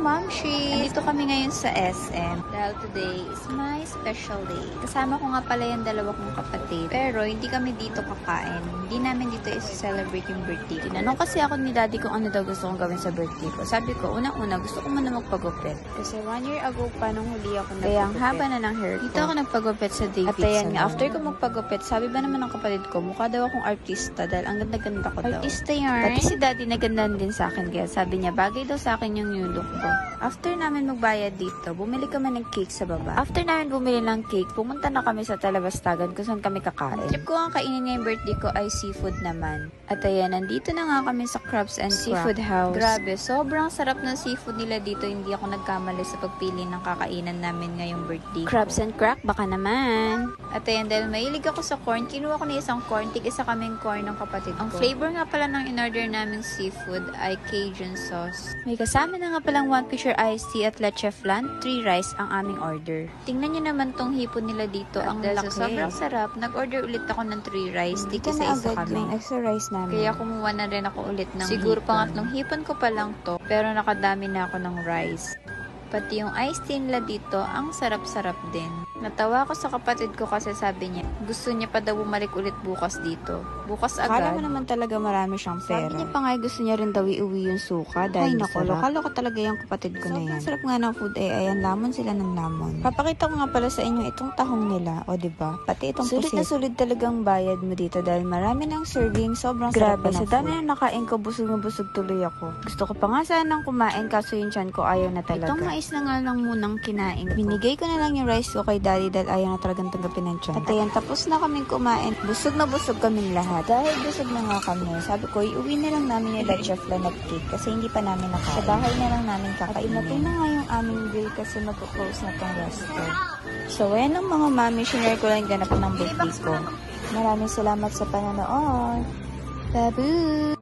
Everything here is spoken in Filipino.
Mamshi! Dito kami ngayon sa SM dahil today is my special day. Kasama ko nga pala yung dalawa kong kapatid. Pero hindi kami dito kakain. Hindi namin dito i-celebrate yung birthday. Tinanong kasi ako ni daddy kung ano daw gusto kong gawin sa birthday ko. Sabi ko, unang-una gusto ko muna magpagupit. Kasi 1 year ago pa nung huli ako nagpagupit. Kaya ang haba na ng hair ko. Dito ako nagpagupit sa David. At ayan nga, after ko magpagupit, sabi ba naman ng kapatid ko, mukha daw akong artista dahil ang ganda-ganda ko daw. Artista yarn. Pati si daddy nagandaan din sa akin. Kaya sabi niya, bagay daw sa akin yung new look ko. After namin magbayad dito, bumili kami ng cake sa baba. After namin bumili ng cake, pumunta na kami sa Talabastagan kung saan kami kakain. Trip ko ang kainin ngayong birthday ko ay seafood naman. At ayan, nandito na nga kami sa Crabs and Seafood House. Grabe, sobrang sarap ng seafood nila dito. Hindi ako nagkamali sa pagpili ng kakainan namin ngayong birthday ko. Crabs and Crack, baka naman. At ayan, dahil mahilig ako sa corn, kinuha ko na isang corn, tig-isa kaming corn ng kapatid ko. Ang flavor nga pala ng in-order naming seafood ay Cajun sauce. May kasama na nga palang 1 pitcher iced tea at leche flan, 3 rice ang aming order. Tingnan nyo naman tong hipon nila dito. Ang laki. Sobrang sarap. Nag-order ulit ako ng 3 rice. Tig isa-isa kami. Yung extra rice namin. Kaya kumuha na rin ako ulit ng siguro hipon. Pangatlong hipon ko pa lang to. Pero nakadami na ako ng rice. Pati yung iced tea nila dito, ang sarap-sarap din. Natawa ko sa kapatid ko kasi sabi niya, gusto niya pa daw bumalik ulit bukas dito. Bukas agad. Akala mo naman talaga marami siyang pera. Sabi niya pa nga, gusto niya rin daw iuwi yung suka dahil ay naku, masarap. lokalo ko talaga yung kapatid ko na yan. Sobrang sarap nga ng food ayan, lamon sila ng lamon. Papakita ko nga pala sa inyo itong tahong nila, o diba? Pati itong Sulit pusit. na sulit talagang bayad mo dito dahil marami ng serving, sobrang sarap Grabe, pa ng sa food. dami na nakain ko, busog na busog tuloy ako. Gusto ko pa nga sanang kumain kaso yung tiyan ko ayaw na talaga. Itong mais na nga lang munang kinain ko. Binigay ko na lang yung rice ko kay daddy dahil ayaw na talagang tanggapin ng tiyan. At ayan, tapos na kaming kumain. Busog na busog kaming lahat. Dahil busog na nga kami, sabi ko, iuwi na lang namin yung leche flan at cake kasi hindi pa namin nakain. Sa bahay na lang namin kakainin. At imatay na nga yung aming bill kasi mag-close na tong resto. So, ayan ang mga mami, shinare ko lang yung ganap ng birthday ko. Maraming salamat sa panonood. Babu!